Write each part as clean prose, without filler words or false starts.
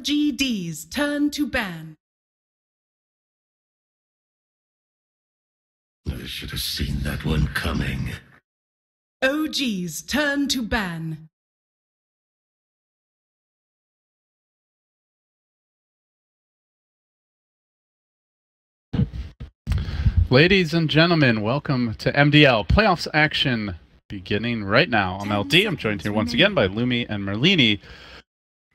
LGD's turn to ban. I should have seen that one coming. OG's turn to ban. Ladies and gentlemen, welcome to MDL. Playoffs action beginning right now. I'm LD. I'm joined here once again by Lumi and Merlini.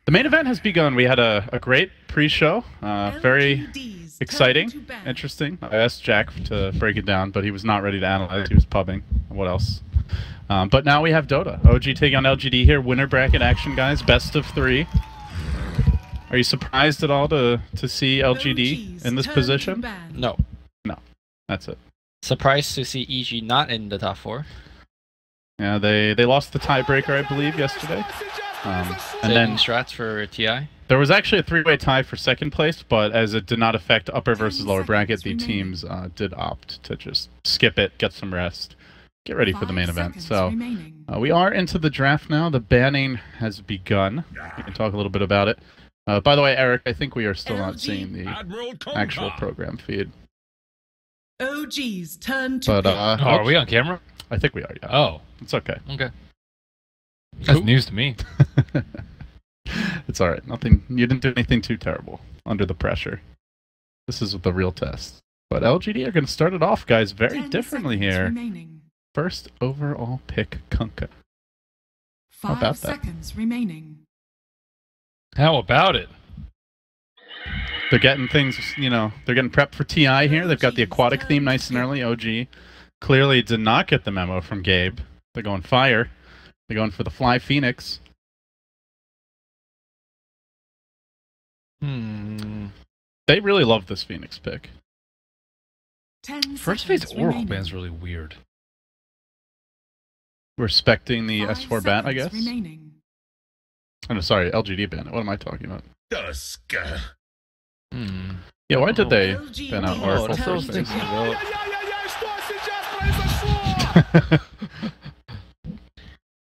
The main event has begun. We had a great pre-show. Very exciting, interesting. I asked Jack to break it down, but he was not ready to analyze. He was pubbing. What else? But now we have Dota. OG taking on LGD here. Winner bracket action, guys. Best of 3. Are you surprised at all to see LGD in this position? No. No. That's it. Surprised to see EG not in the top 4. Yeah, they lost the tiebreaker, I believe, yesterday. And then strats for TI. There was actually a 3-way tie for second place, but as it did not affect upper versus lower bracket, the teams did opt to just skip it, get some rest, get ready for the main event. So we are into the draft now. The banning has begun. We can talk a little bit about it. By the way, Eric, I think we are still not seeing the actual program feed. OG's turn to But are we on camera? I think we are, yeah. Oh. It's okay. Okay. That's news to me. It's alright. Nothing. You didn't do anything too terrible under the pressure. This is the real test. But LGD are going to start it off, guys, very differently here. Remaining. First overall pick, Kunkka. How about 5 seconds remaining. How about it? They're getting things, you know, they're getting prepped for TI here. They've got the aquatic theme nice and early. OG clearly did not get the memo from Gabe. They're going fire. They're going for the Fly Phoenix. They really love this Phoenix pick. 10 First phase seconds Oracle remaining. ban's really weird. Respecting the 5 S4 ban, I guess. seconds remaining. Oh, no, sorry, LGD ban. What am I talking about? Dusk. Yeah, why did they LGD ban out Oh, Oracle that's what I was first phase?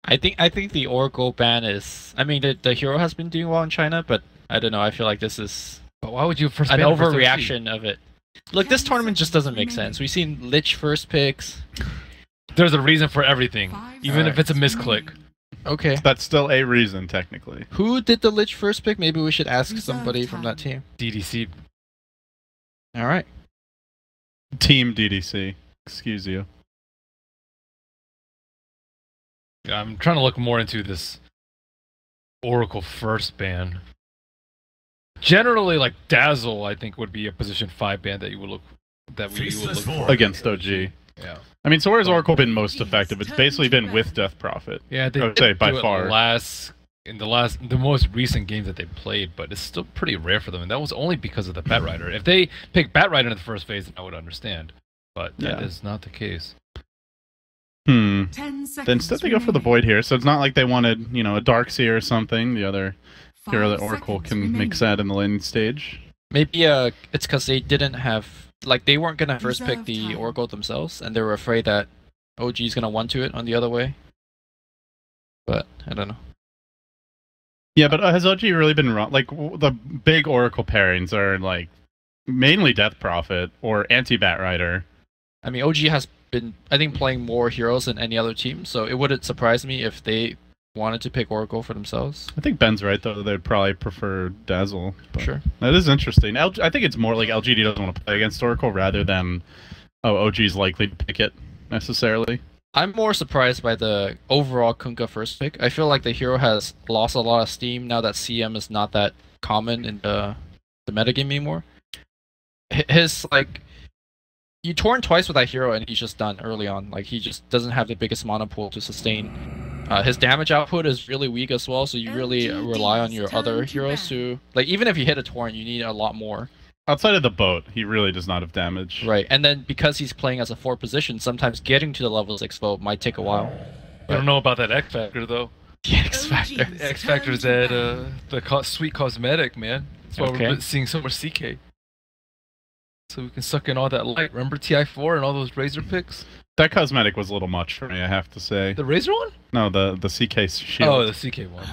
I think the Oracle ban is. I mean, the hero has been doing well in China, but I don't know. I feel like this is But why would you first an ban it for overreaction of it. Look, this tournament just doesn't make sense. We've seen Lich first picks. There's a reason for everything, 5 even if it's a seconds misclick. remaining. Okay. That's still a reason, technically. Who did the Lich first pick? Maybe we should ask Reserve somebody from time. that team. DDC. All right. Team DDC. Excuse you. Yeah, I'm trying to look more into this Oracle first ban. Generally, like Dazzle, I think would be a position 5 ban that you would look for. Against OG. Yeah. I mean, so where's Oracle been most effective? It's basically been with Death Prophet. Yeah, they I would say did by do it far. the most recent games that they played, but it's still pretty rare for them, and that was only because of the Bat Rider. If they picked Bat Rider in the first phase, then I would understand, but that is not the case. 10 seconds Instead they go for the remaining. Void here, so it's not like they wanted, you know, a Darkseer or something, the other hero 5 that Oracle seconds can make remaining. sad in the laning stage. Maybe it's because they didn't have they weren't gonna first pick Reserve the time. Oracle themselves, and they were afraid that OG's gonna want to it on the other way. But I don't know. Yeah, but has OG really been wrong? Like, the big Oracle pairings are, like, mainly Death Prophet or anti-Bat Rider. I mean, OG has been, I think, playing more heroes than any other team, so it wouldn't surprise me if they wanted to pick Oracle for themselves. I think Ben's right, though. They'd probably prefer Dazzle. But Sure. that is interesting. I think it's more like LGD doesn't want to play against Oracle rather than, OG's likely to pick it, necessarily. I'm more surprised by the overall Kunkka first pick. I feel like the hero has lost a lot of steam now that CM is not that common in the metagame anymore. His, you torn twice with that hero and he's just done early on. Like, he just doesn't have the biggest mana pool to sustain. His damage output is really weak as well, so you really rely on your other heroes to... Like, even if you hit a torrent, you need a lot more. Outside of the boat, he really does not have damage. Right, and then because he's playing as a 4 position, sometimes getting to the level 6 vote might take a while. I don't know about that X Factor, though. The X Factor. The X Factor's that, the sweet cosmetic, man. That's why Okay. we're seeing so much CK. So we can suck in all that light. Remember TI4 and all those Razor picks? That cosmetic was a little much for me, I have to say. The Razor one? No, the CK shield. Oh, the CK one.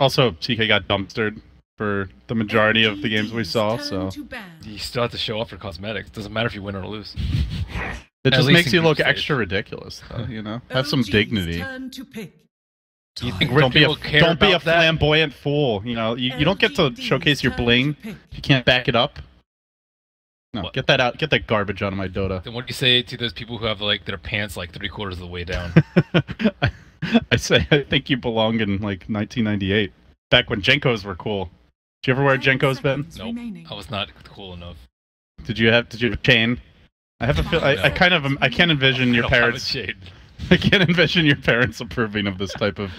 Also, CK got dumpstered for the majority of the games we saw. So You still have to show up for cosmetics. Doesn't matter if you win or lose. it just least makes in you group look stage. extra ridiculous, though. You know, have some OG's dignity. turn to pick. Do you think Don't be a people care don't be a about that? flamboyant fool. You know, you don't get to LGD's showcase your turn to bling. pick. You can't back it up. No, What? get that out. Get that garbage out of my Dota. Then what do you say to those people who have like their pants like 3/4 of the way down? I say I think you belong in like 1998, back when Jenkos were cool. Did you ever wear 10 Jenkos, Ben? seconds Nope. remaining. I was not cool enough. Did you have a chain? I have a feel. I kind of I can't envision your I don't have a parents. shade. I can't envision your parents approving of this type of.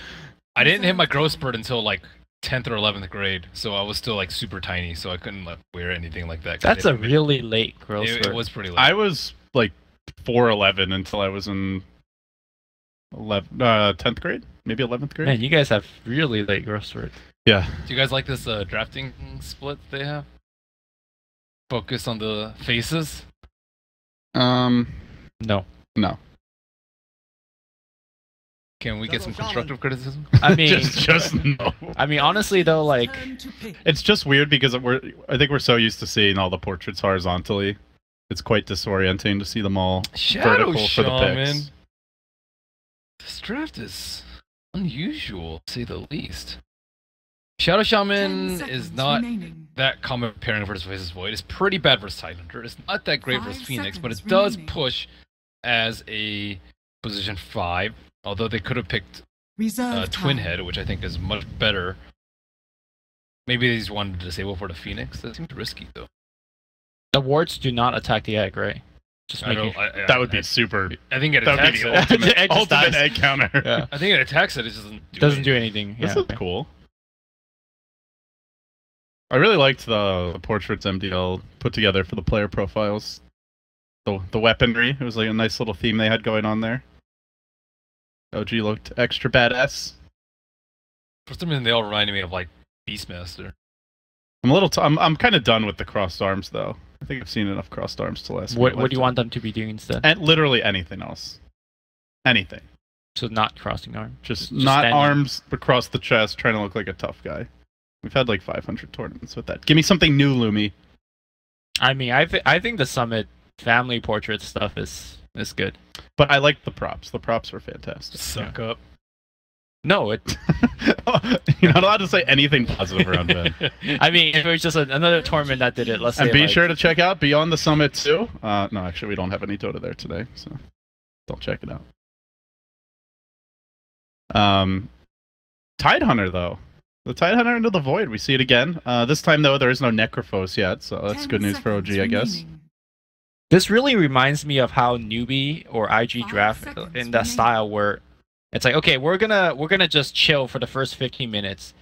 I didn't hit my growth spurt until like 10th or 11th grade, so I was still like super tiny, so I couldn't like wear anything like that. 'cause That's they a didn't- really late growth It spurt. was pretty late. I was like 4'11" until I was in 10th grade, maybe 11th grade. Man, you guys have really late growth spurt. Yeah. Do you guys like this drafting split they have? Focus on the faces. No. No. Can we get some constructive criticism? I mean, just no. I mean, honestly though, like, Turn to pick. It's just weird because I think we're so used to seeing all the portraits horizontally. It's quite disorienting to see them all Shadow vertical for the Shaman. picks. This draft is unusual, to say the least. Shadow 10 Shaman seconds is not remaining. that common pairing versus Faceless Void. It's pretty bad versus Tidehunter. It's not that great 5 versus Phoenix, but it seconds does remaining. push as a position 5. Although they could have picked Reserve Twin time. Head, which I think is much better. Maybe they just wanted to disable for the Phoenix. That seems risky, though. the wards do not attack the egg, right? Just I making. don't, That would be super. I think it That would attacks be it. the ultimate, It just ultimate dies. egg counter. Yeah. I think it attacks it. It just doesn't Doesn't do anything. anything. This Yeah. is cool. I really liked the portraits MDL put together for the player profiles. The weaponry. It was like a nice little theme they had going on there. OG looked extra badass. For some reason, they all reminded me of like Beastmaster. I'm a little. I'm kind of done with the crossed arms though. I think I've seen enough crossed arms to last. me a What do you lifetime. want them to be doing instead? And literally anything else. Anything. So not crossing arm. Just Just not standing. arms across the chest, trying to look like a tough guy. We've had like 500 tournaments with that. Give me something new, Lumi. I mean, I think the Summit family portrait stuff is good. But I like the props. The props were fantastic. Suck up. No, it. You're not allowed to say anything positive around Ben. I mean, if it was just another tournament that did it, let's say. And be like, sure to check out Beyond the Summit too. No, actually, we don't have any Dota there today, so don't check it out. Tidehunter though, the Tidehunter into the Void. We see it again. This time though, there is no Necrophos yet, so that's 10 good news for OG, seconds I guess. remaining. This really reminds me of how newbie or IG 5 draft seconds in that remaining. style where it's like, okay, we're gonna just chill for the first 15 minutes,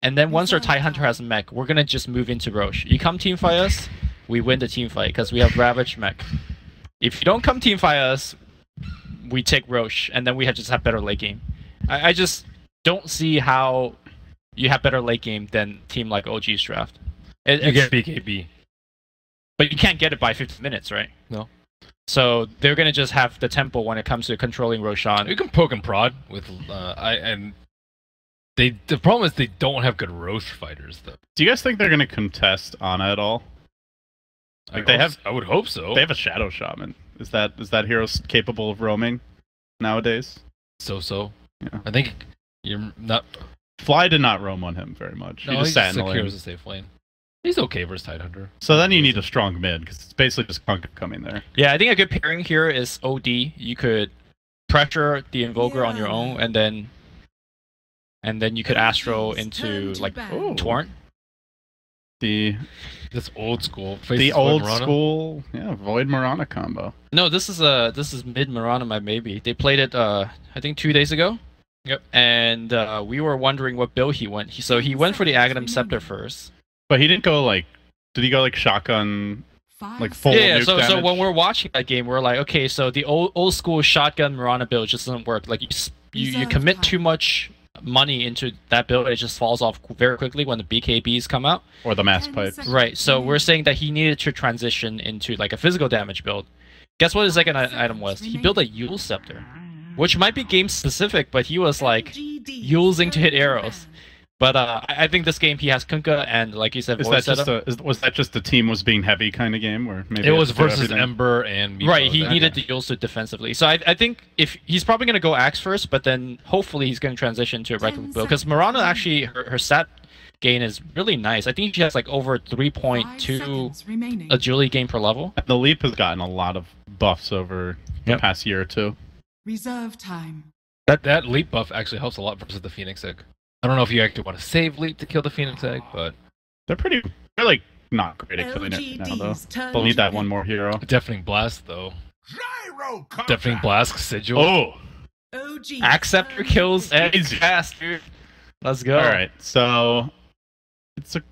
and then once our Reserve Tidehunter time. has a mech, we're gonna just move into Roche. You come team fight us, we win the team fight because we have Ravage mech. If you don't come team fight us, we take Roche, and then we just have better late game. I just don't see how you have better late game than team like OG's draft. You It's- get BKB. but you can't get it by 15 minutes, right? No. So they're gonna just have the tempo when it comes to controlling Roshan. You can poke and prod with the problem is they don't have good Roche fighters though. Do you guys think they're going to contest Ana at all? Like they have, I would hope so. they have a Shadow Shaman. Is that hero capable of roaming nowadays? So. Yeah. I think you're not. Fly did not roam on him very much. No, he he's just sat in the secure lane. as a safe lane. He's okay versus Tidehunter. So then you need a strong mid because it's basically just Kunk coming there. Yeah, I think a good pairing here is OD. You could pressure the Invoker on your Yeah. own, and then you could Astro into like Ooh. Torrent. The That's old school. the Faces old Void Mirana. school, Void Mirana combo. No, this is mid Mirana my maybe. They played it I think 2 days ago. Yep. And we were wondering what build he went. So he went for the Aghanim Scepter first. But he didn't go like. Did he go like shotgun? 5 Like full- seconds. Yeah, nuke so damage? when we're watching that game, we're like, okay, so the old school shotgun Mirana build just doesn't work. Like you Reserve commit time. too much money into that build, it just falls off very quickly when the BKBs come out. Or the mass 10 pipes? seconds. Right. So we're saying that he needed to transition into like a physical damage build. Guess what his second item was? He built a Yule Scepter, which might be game specific, but he was like LGD using to hit turn arrows. But I think this game he has Kunkka and, like you said, Is voice that just setup. was that just the team was being heavy kind of game where maybe It was had to do versus everything? Ember and Meepo. Right, he needed to use it defensively. So I think if he's probably going to go Axe first, but then hopefully he's going to transition to a regular build. Because Mirana actually, her stat gain is really nice. I think she has like over 5 3.2 seconds remaining. agility gain per level. The Leap has gotten a lot of buffs over the Yep. past year or two. Reserve time. That leap buff actually helps a lot versus the Phoenix Egg. I don't know if you actually want to save leap to kill the Phoenix Egg, but They're like not great at killing it now though. LGD's turn They'll need that to one more hero. Deafening Blast though. Gyro Deafening Blast, Sigil. Oh, OG's Acceptor turn kills to Egg Easy. fast, dude. Let's go. all right. So it's a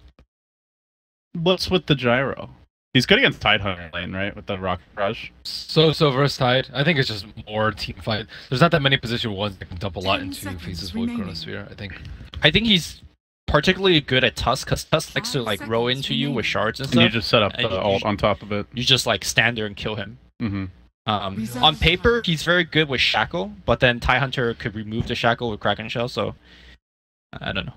what's with the gyro? He's good against Tidehunter lane, right? With the Rocket Rush. So versatile. I think it's just more team fight. There's not that many position ones that can dump a lot 10 into seconds Faces Void remaining. Chronosphere. I think he's particularly good at Tusk, because Tusk likes to 5 like row seconds into you with remaining. shards and And you stuff. just set up And the you- ult on top of it. You just like stand there and kill him. Mm-hmm. On paper, he's very good with Shackle, but then Tidehunter could remove the Shackle with Kraken Shell, so I don't know.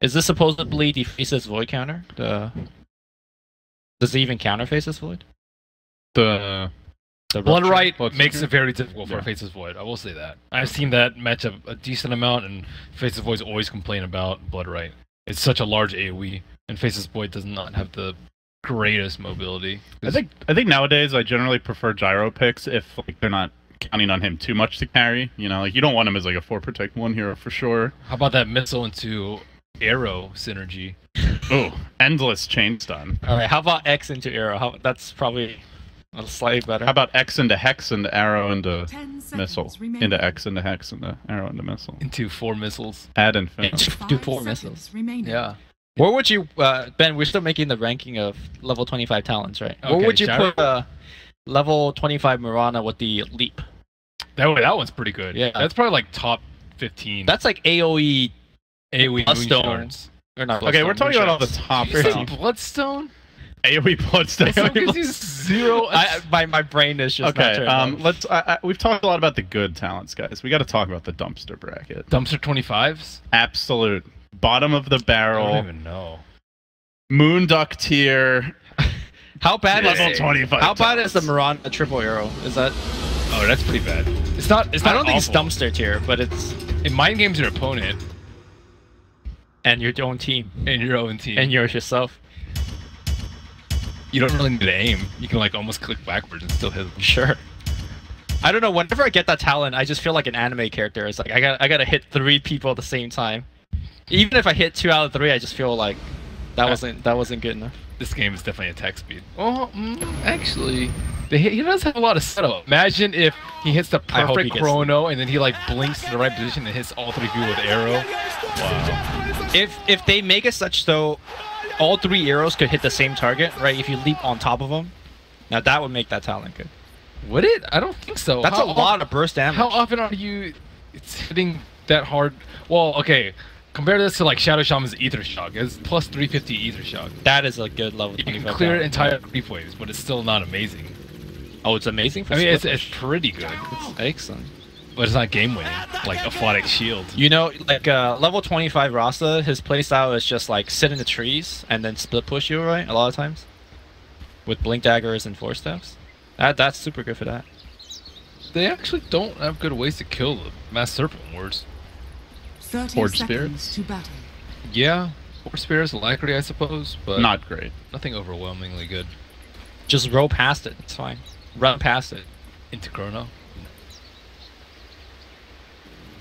Is this supposedly the Faceless Void counter? Does it even counter Faceless Void? The Blood Right Blood makes Seeker? it very difficult for Yeah. Faces Void. I will say that. I've seen that match up a decent amount, and Faces Voids always complain about Blood Right. It's such a large AoE, and Faces Void does not have the greatest mobility. I think nowadays I generally prefer gyro picks if like they're not counting on him too much to carry. You know, like you don't want him as like a 4 protect 1 hero for sure. How about that missile into arrow synergy? Oh, endless chain stun. All right, how about X into Arrow? That's probably a slightly better. How about X into Hex into arrow into 10 seconds missile remaining. into X into Hex into arrow into missile. Into 4 missiles. Add infinite. Do 5 4 seconds missiles. remaining. Yeah. Where would you, Ben? We're still making the ranking of level 25 talents, right? Where Okay, would you gyro- put level 25 Mirana with the leap? That one's pretty good. Yeah. That's probably like top 15. That's like AOE AoE Bloodstone. Moonshards. or not. Okay, we're Bloodstone, talking about all the Moonshards. top Did you say talents. Bloodstone? AoE Bloodstone. Bloodstone gives you 0. My brain is just not Okay, turned on. let's. We've talked a lot about the good talents, guys. We got to talk about the dumpster bracket. Dumpster 25s? Absolute bottom of the I don't barrel. even know. Moonduck tier. How bad Level is 25 How bad is the talents. Mirana triple arrow? Is that? Oh, that's pretty bad. It's not. It's not. I don't think it's awful. dumpster tier, but it's It mind games your opponent and your own team and your own team. and yourself. You don't really need to aim. You can like almost click backwards and still hit them. Sure. I don't know. Whenever I get that talent, I just feel like an anime character. It's like I gotta hit 3 people at the same time. Even if I hit 2 out of 3, I just feel like that wasn't good enough. This game is definitely attack speed. Oh, actually, he does have a lot of setup. Imagine if he hits the I hope he perfect gets- chrono and then he like blinks to the right position and hits all 3 people with arrow. Wow. If they make it such so all 3 arrows could hit the same target, right? If you leap on top of them, now that would make that talent good. Would it? I don't think so. That's How a lot of burst damage. How often are you hitting that hard? Well, okay. Compare this to like Shadow Shaman's Ether Shock. It's plus 350 Ether Shock. That is a good level. You can 25 clear talent. entire creep waves, but it's still not amazing. Oh, it's amazing for I mean, it's Slippers. pretty good, Excellent. but it's not game winning like Aphotic Shield. You know, like level 25 Rasta, his playstyle is just like sit in the trees and then split push you, right? A lot of times. With blink daggers and force staffs. That's super good for that. They actually don't have good ways to kill the Mass Serpent Wards. 30 Forge seconds spirits? to battle. Yeah, Force Spears, Alacrity, I suppose, but Not great. nothing overwhelmingly good. Just roll past it. It's fine. Run past it. Into Chrono.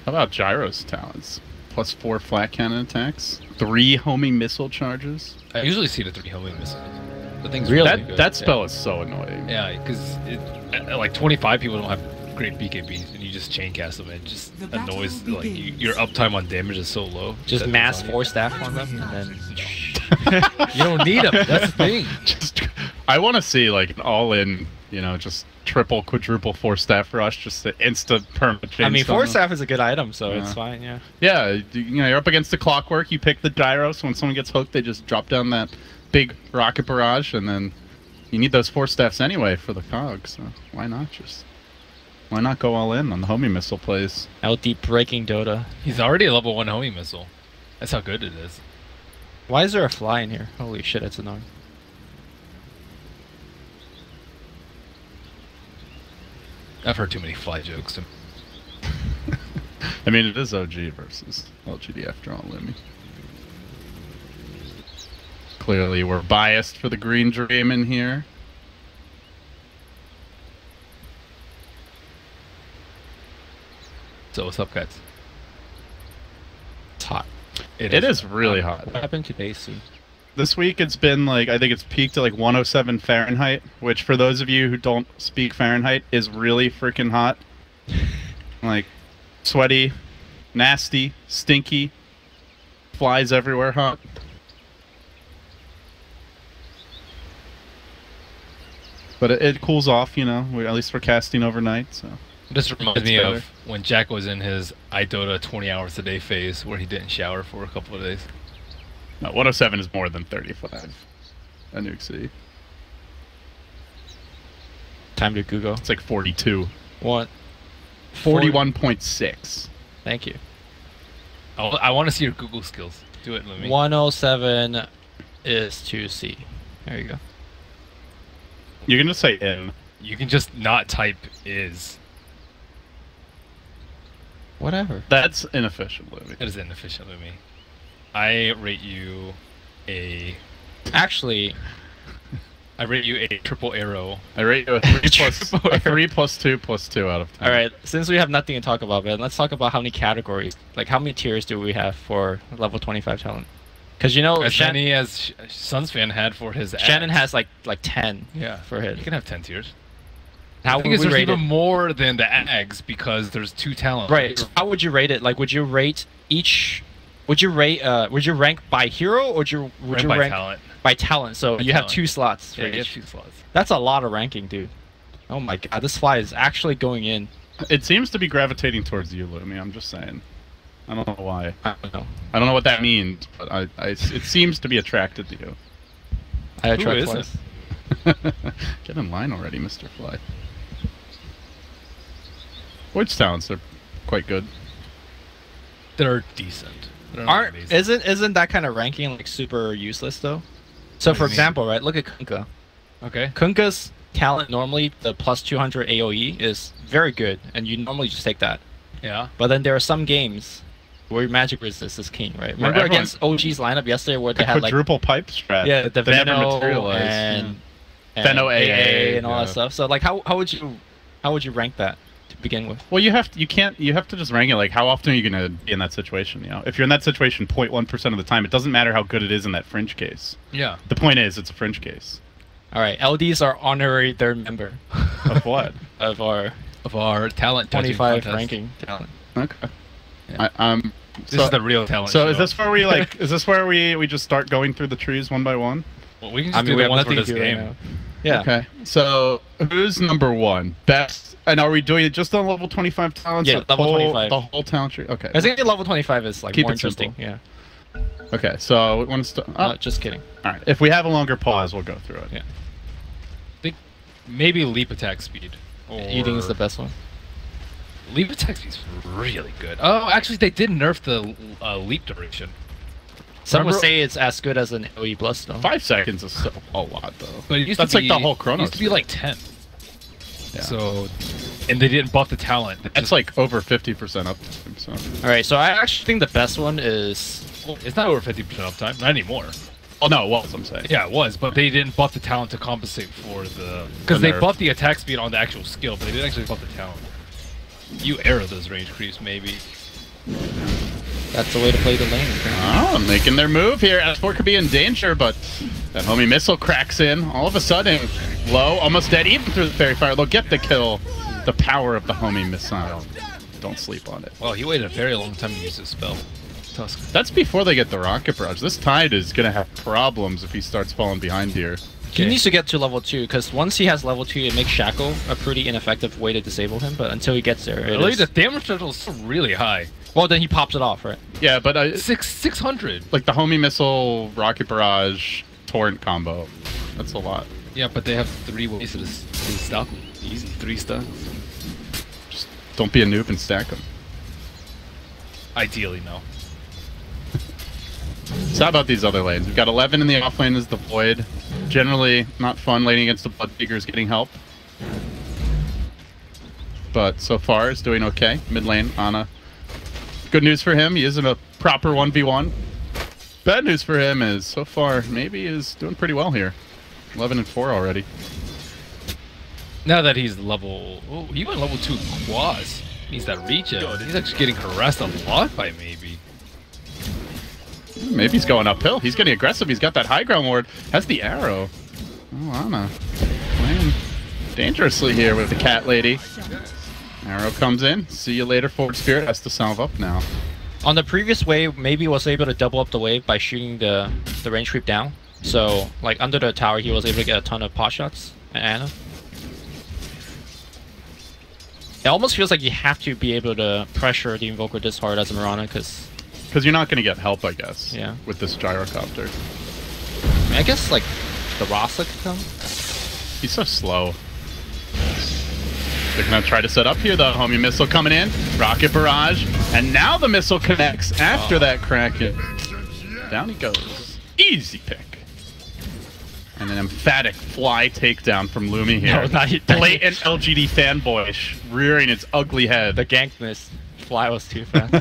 How about Gyro's talents? Plus 4 flat cannon attacks, 3 homing missile charges. I usually see the 3 homing missiles. The thing's Really? really That good. that spell is so annoying. Yeah, because like 25 people don't have great BKBs, and you just chain cast them, and it just The battle annoys like begins. your uptime on damage is so low. Just that mass it's on force staff on them and then. you don't need them. That's the thing. Just, I want to see like an all-in, you know, just triple, quadruple 4 staff rush, just an instant perma. I mean, force staff is a good item, so it's Yeah. fine. Yeah. Yeah, you know, you're up against the clockwork. You pick the gyro, so when someone gets hooked, they just drop down that big rocket barrage, and then you need those 4 staffs anyway for the cog. So why not just Why not go all in on the homie missile plays? LD breaking Dota. He's already a level 1 homie missile. That's how good it is. Why is there a fly in here? Holy shit, that's annoying. I've heard too many fly jokes. I mean, it is OG versus LGD after all, Lemmy. Clearly, we're biased for the green dream in here. So what's up, guys? It's hot. It is really hot. What happened to AC? This week it's been like, I think it's peaked at like 107 Fahrenheit, which for those of you who don't speak Fahrenheit is really freaking hot. Like, sweaty, nasty, stinky, flies everywhere hot. But it cools off, you know, at least we're casting overnight, so. This reminds It's me better. of when Jack was in his iDota 20 hours a day phase where he didn't shower for a couple of days. No, 107 is more than 35 at Nuke City. Time to Google. It's like 42. What? 41.6. Thank you. I want to see your Google skills. Do it, Lumi. 107 is 2C. There you go. You're gonna say in. You can just not type is. Whatever. That's inefficient, Louis. It is inefficient, Lumi. I rate you a... Actually, I rate you a triple arrow. I rate you a 3 plus, Triple a 3 error. plus 2 plus 2 out of 10. alright, since we have nothing to talk about, man, let's talk about how many categories, like how many tiers do we have for level 25 talent? Because you know, As many as Suns fan had for his Shannon ads. has like 10 Yeah. for his. You can have 10 tiers. How I would think we there's rate even it? more than the Ags because there's 2 talents. Right. So how would you rate it? Like, would you rate each? Would you rate? Would you rank by hero, or would you Ranked by rank talent. by talent? So By you have talent. 2 slots for Yeah, you have each. 2 slots. That's a lot of ranking, dude. Oh my god, this fly is actually going in. It seems to be gravitating towards you, Lumi. I'm just saying. I don't know why. I don't know. I don't know what that means, but it seems to be attracted to you. I Who attract isn't? flies. Get in line already, Mr. Fly. Void's talents are quite good. They're decent. They're not Aren't amazing. isn't that kind of ranking like super useless though? So What do for you mean? example, right? Look at Kunkka. Okay. Kunkka's talent normally the plus 200 AOE is very good, and you normally just take that. Yeah. But then there are some games where magic resist is king, right? Remember everyone- against OG's lineup yesterday where they The had like quadruple pipe strat. yeah the that never Veno materialized. and Veno AA, and all yeah. that stuff. So like how would you rank that to begin with? Well, you have to just rank it like how often are you gonna be in that situation? You know, if you're in that situation 0.1% of the time, it doesn't matter how good it is in that fringe case. Yeah. The point is, it's a fringe case. All right, LDs are honorary third member Of what? of our Of our talent judging 25 contest. ranking talent. Okay. Yeah. So, This is the real talent. so show. is this where we like? Is this where we just start going through the trees one by one? Well, we can I just mean, do we the have ones for nothing to this do right game. now. Yeah. Okay. So who's number 1? Best. And are we doing it just on level 25 talents? Yeah, or level whole- 25. The whole talent tree. Okay. I think level 25 is like Keep more it simple. interesting. Yeah. Okay. So we want to start. Oh, Just kidding. all right. If we have a longer pause, we'll go through it. Yeah. I think maybe leap attack speed. Or You think it's the best one? leap attack speed is really good. Oh, actually, they did nerf the leap duration. Some would Remember- say it's as good as an AOE plus though. 5 seconds is still a lot, though. But it used That's to like be, the whole Chronos. It used to be like 10. Yeah. So, and they didn't buff the talent. It That's just- like over 50% up. So. All right, so I actually think the best one is it's not over 50% uptime, not anymore. Oh no, it was. I'm saying. Yeah, it was, but they didn't buff the talent to compensate for the because they nerf. buffed the attack speed on the actual skill, but they didn't actually buff the talent. You arrow those range creeps, maybe. that's the way to play the lane. Oh, making their move here. S4 could be in danger, but that homie missile cracks in. All of a sudden, low, almost dead, even through the fairy fire. They'll get the kill. The power of the homie missile. Don't sleep on it. Well, he waited a very long time to use his spell. Tusk. That's before they get the rocket barrage. This Tide is gonna have problems if he starts falling behind here. He needs to get to level 2 because once he has level 2, it makes Shackle a pretty ineffective way to disable him. But until he gets there, it Really, is- the damage total is still really high. well then he pops it off, right? Yeah, but 600. like the homie missile, rocket barrage, torrent combo. That's a lot. Yeah, but they have 3 ways to stop him. Easy, 3 stuns. Don't be a noob and stack them. Ideally, no. So how about these other lanes? We've got 11 in the off lane as the Void. Generally not fun laning against the Bloodseekers getting help. But so far is doing okay. Mid lane, Ana. Good news for him, he isn't a proper 1v1. Bad news for him is, so far, maybe is doing pretty well here. 11 and 4 already. Now that he's level... Oh, he went level 2 quads. Needs that reach out. He's actually getting harassed a lot by Maybe. Maybe he's going uphill. He's getting aggressive. He's got that high ground ward. Has the arrow. Oh, Ana. Playing dangerously here with the cat lady. Arrow comes in. See you later, Forward Spirit. Has to salve up now. On the previous wave, maybe was able to double up the wave by shooting the range creep down. So, like, under the tower, he was able to get a ton of pot shots at Ana. It almost feels like you have to be able to pressure the Invoker this hard as a Mirana, because you're not going to get help, I guess, yeah, with this gyrocopter. I mean, I guess, like, the Rasa could come. He's so slow. They're going to try to set up here, though. Homing missile coming in. Rocket barrage. And now the missile connects after that Kraken. Down he goes. Easy pick. And an emphatic fly takedown from Lumi here. No, not blatant LGD fanboy rearing its ugly head. The gank miss. Fly was too fast.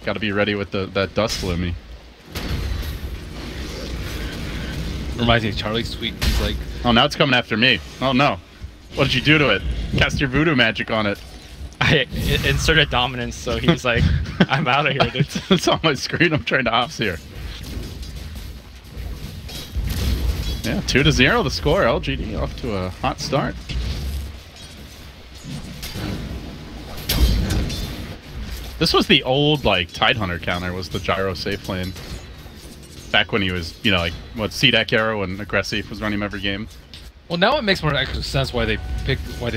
Got to be ready with that dust, Lumi. Reminds me of Charlie's tweet. He's like, oh, now it's coming after me. Oh, no. What did you do to it? Cast your voodoo magic on it. I inserted dominance, so he's like, I'm out of here, dude. It's on my screen. I'm trying to ops here. Yeah, 2-0 the score. LGD off to a hot start. This was the old, like, Tidehunter counter, was the gyro safe lane. Back when he was, you know, like, what, C-Deck arrow and aggressive was running him every game. well, now it makes more actual sense why they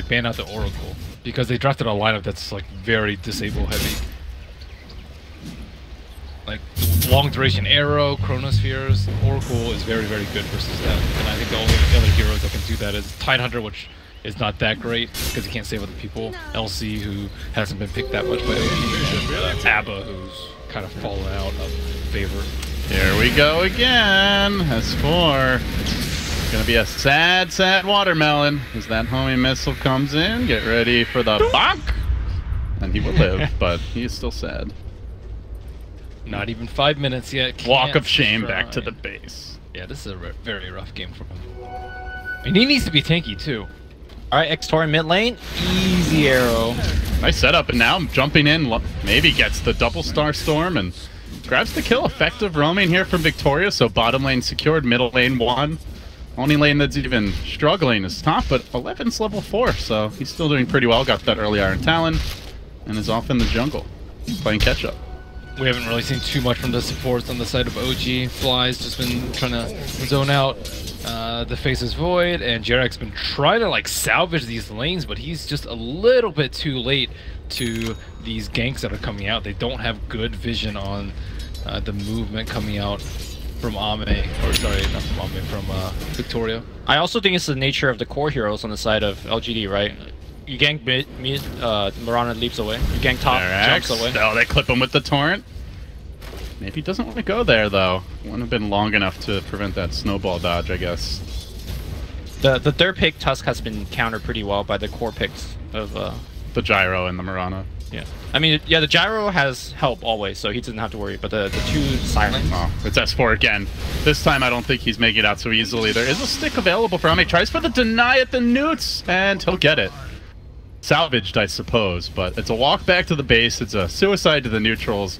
banned out the Oracle, because they drafted a lineup that's like very disable heavy. Like long duration arrow, chronospheres, Oracle is very good versus that, and I think the only other heroes that can do that is Tidehunter, which is not that great because he can't save other people. LC, who hasn't been picked that much by OG, Abba, who's kind of fallen out of favor. Here we go again. S4. It's gonna be a sad watermelon as that homing missile comes in. Get ready for the bonk! And he will live, but he is still sad. Not even 5 minutes yet. Walk Can't of shame try. back to the base. Yeah, this is a very rough game for him. And he needs to be tanky too. Alright, X-Tor in mid lane. Easy arrow. Nice setup, and now jumping in, maybe gets the double star storm and grabs the kill. Effective roaming here from Victoria, so bottom lane secured, middle lane won. Only lane that's even struggling is top, but 11's level 4, so he's still doing pretty well. Got that early Iron Talon, and is off in the jungle, playing catch-up. We haven't really seen too much from the supports on the side of OG. Fly's just been trying to zone out the Faces Void, and Jarek's been trying to like salvage these lanes, but he's just a little bit too late to these ganks that are coming out. They don't have good vision on the movement coming out from Ame, or sorry, not from Ame, from Victoria. I also think it's the nature of the core heroes on the side of LGD, right? You gank mid, Mirana leaps away. You gank top, jumps away. Oh, they clip him with the torrent. Maybe he doesn't want to go there, though. Wouldn't have been long enough to prevent that snowball dodge, I guess. The third pick, Tusk, has been countered pretty well by the core picks of... the gyro and the Mirana. Yeah. I mean, yeah, the gyro has help always, so he doesn't have to worry, but the two silence... Oh, it's S4 again. This time I don't think he's making it out so easily. There is a stick available for Ame. Tries for the deny at the newts, and he'll get it. Salvaged, I suppose, but it's a walk back to the base. It's a suicide to the neutrals.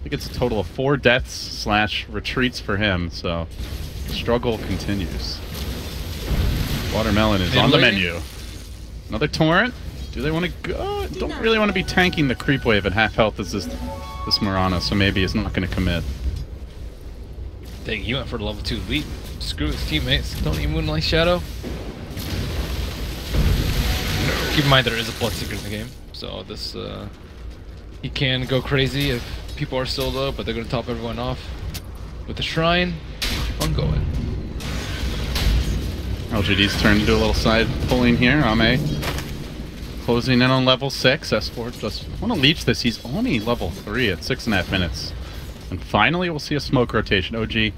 I think it's a total of 4 deaths / retreats for him, so the struggle continues. Watermelon is on the menu. Another torrent. Do they want to go? Don't really want to be tanking the creep wave at half health as this Mirana, so maybe he's not going to commit. Dang, he went for the level 2 leap. Screw his teammates. Don't need Moonlight Shadow. Keep in mind there is a Bloodseeker in the game, so this he can go crazy if people are still low, but they're going to top everyone off with the Shrine. Ongoing. LGD's turn to do a little side pulling here. Ame closing in on level 6. S4 just want to leech this. He's only level 3 at 6.5 minutes. And finally, we'll see a smoke rotation. OG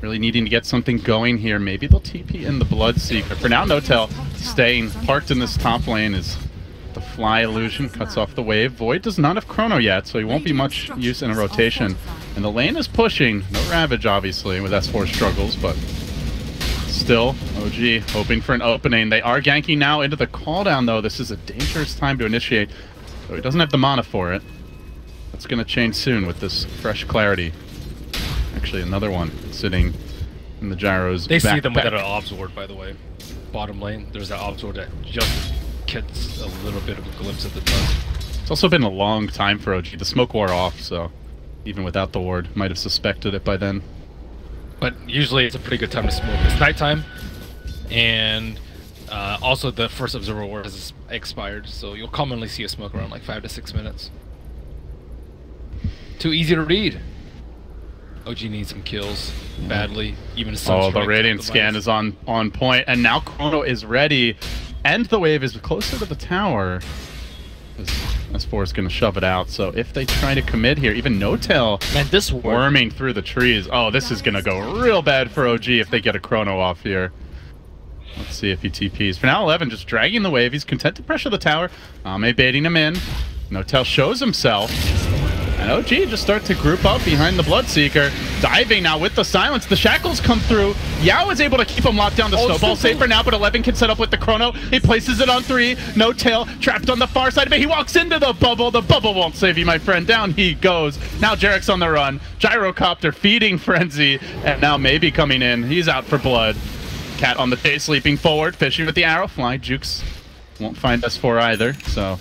really needing to get something going here. Maybe they'll TP in the Bloodseeker. For now, Notel staying parked in this top lane is the Fly illusion. Cuts off the wave. Void does not have Chrono yet, so he won't be much use in a rotation. And the lane is pushing. No Ravage, obviously, with S4 struggles, but still, OG hoping for an opening. They are ganking now into the cooldown, though. This is a dangerous time to initiate, so he doesn't have the mana for it. That's going to change soon with this fresh clarity. Actually, another one sitting in the gyros. They see them without an Obs Ward, by the way. Bottom lane, there's that Obs Ward that just gets a little bit of a glimpse at the touch. It's also been a long time for OG. The smoke wore off, so even without the ward, might have suspected it by then. But usually it's a pretty good time to smoke. It's nighttime, and also the first observer ward has expired, so you'll commonly see a smoke around like 5 to 6 minutes. Too easy to read. OG needs some kills badly. Even the Radiant scan is on point, and now Chrono is ready, and the wave is closer to the tower. S4 is going to shove it out, so if they try to commit here, even Notel, man, this worming through the trees. Oh, this is going to go real bad for OG if they get a Chrono off here. Let's see if he TPs. For now, 11 just dragging the wave. He's content to pressure the tower. Ame baiting him in. Notel shows himself. And OG just start to group up behind the Bloodseeker. Diving now with the silence. The shackles come through. Yao is able to keep him locked down. The snowball safe for now, but 11 can set up with the Chrono. He places it on 3. No tail. Trapped on the far side of it. He walks into the bubble. The bubble won't save you, my friend. Down he goes. Now Jarek's on the run. Gyrocopter feeding Frenzy. And now maybe coming in. He's out for blood. Cat on the chase, leaping forward. Fishing with the arrow. Fly. Jukes won't find S4 either. So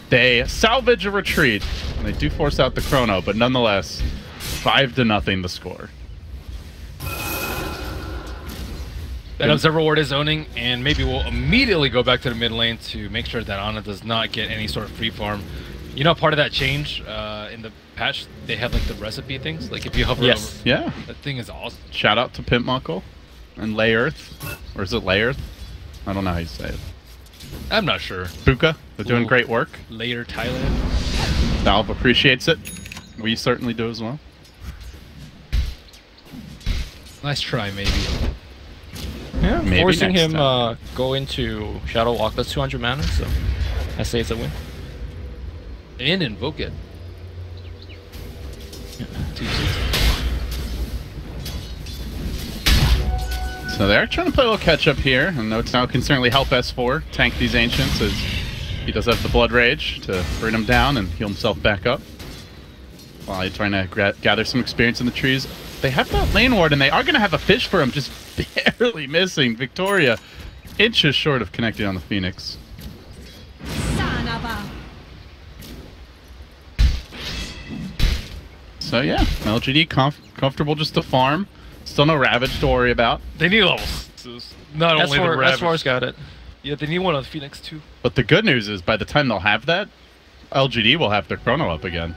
they salvage a retreat. They do force out the Chrono, but nonetheless, 5-0 the score. That Observer Ward is owning, and maybe we'll immediately go back to the mid lane to make sure that Ana does not get any sort of free farm. You know, part of that change in the patch, they have like the recipe things. Like if you hover over, yeah, that thing is awesome. Shout out to Pimp Muckle and Lay Earth, or is it Lay Earth? I don't know how you say it. I'm not sure. Buka, they're doing great work. Later Thailand. Valve appreciates it. We certainly do as well. Nice try, maybe. Yeah, maybe forcing next him time. go into Shadow Walk. That's 200 mana, so I say it's a win. And invoke it. Yeah, 260. So they're trying to play a little catch up here, and Notel can certainly help S4 tank these Ancients, as he does have the Blood Rage to bring him down and heal himself back up. While he's trying to gather some experience in the trees. They have that lane ward, and they are going to have a fish for him, just barely missing. Victoria, inches short of connecting on the Phoenix. So yeah, LGD comfortable just to farm. Still no Ravage to worry about. They need levels. Not only the Ravage. S4's got it. Yeah, they need one on Phoenix too. But the good news is, by the time they'll have that, LGD will have their Chrono up again.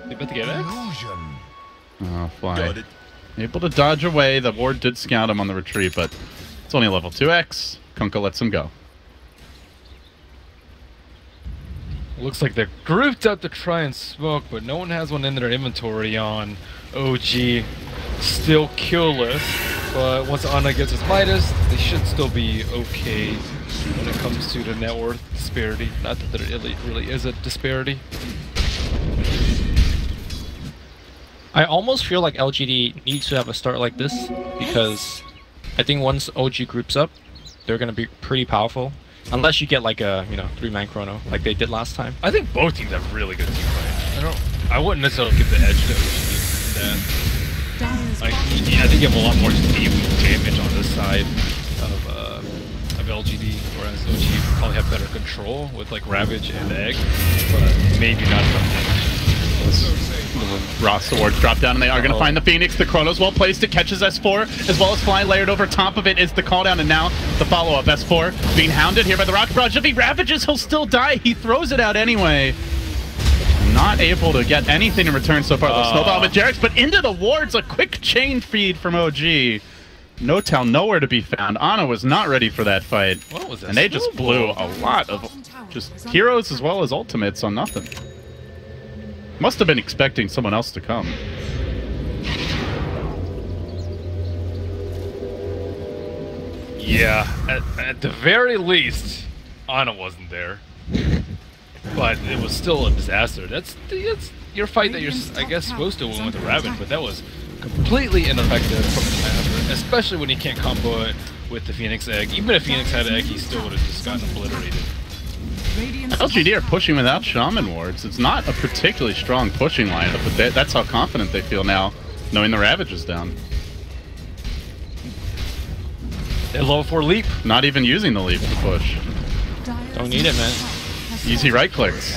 They about to get X? Oh, Fly. Able to dodge away. The ward did scout him on the retreat, but it's only level 2x. Kunkka lets him go. Looks like they're grouped up to try and smoke, but no one has one in their inventory on OG. Still killless, but once Ana gets his Midas, they should still be okay when it comes to the net worth disparity. Not that there really is a disparity. I almost feel like LGD needs to have a start like this, because I think once OG groups up, they're going to be pretty powerful. Unless you get like a, 3-man Chrono, like they did last time. I think both teams have really good team fight. I wouldn't necessarily give the edge to OG in that. I think you have a lot more deep damage on this side of LGD, whereas OG probably have better control with like Ravage and Egg, but maybe not enough damage. Ross Awards drop down, and they are going to find the Phoenix. The Chrono's well placed. It catches S4, as well as Fly layered over top of it is the call down, and now the follow-up. S4 being hounded here by the Rocket Barrage. If he ravages, he'll still die. He throws it out anyway. Not able to get anything in return so far. The snowball with Jarek's, but into the wards. A quick chain feed from OG. No Town nowhere to be found. Ana was not ready for that fight. What was that? And they just blew a lot of just heroes as well as ultimates on nothing. Must have been expecting someone else to come. Yeah, at the very least, Ana wasn't there. But it was still a disaster. That's your fight that you're, I guess, supposed to win with the Ravage, but that was completely ineffective from the Commander, especially when he can't combo it with the Phoenix Egg. Even if Phoenix had Egg, he still would have just gotten obliterated. LGD are pushing without Shaman Wards. It's not a particularly strong pushing lineup, but that's how confident they feel now, knowing the Ravage is down. They level 4 leap. Not even using the leap to push. Don't need it, man. Easy right clicks.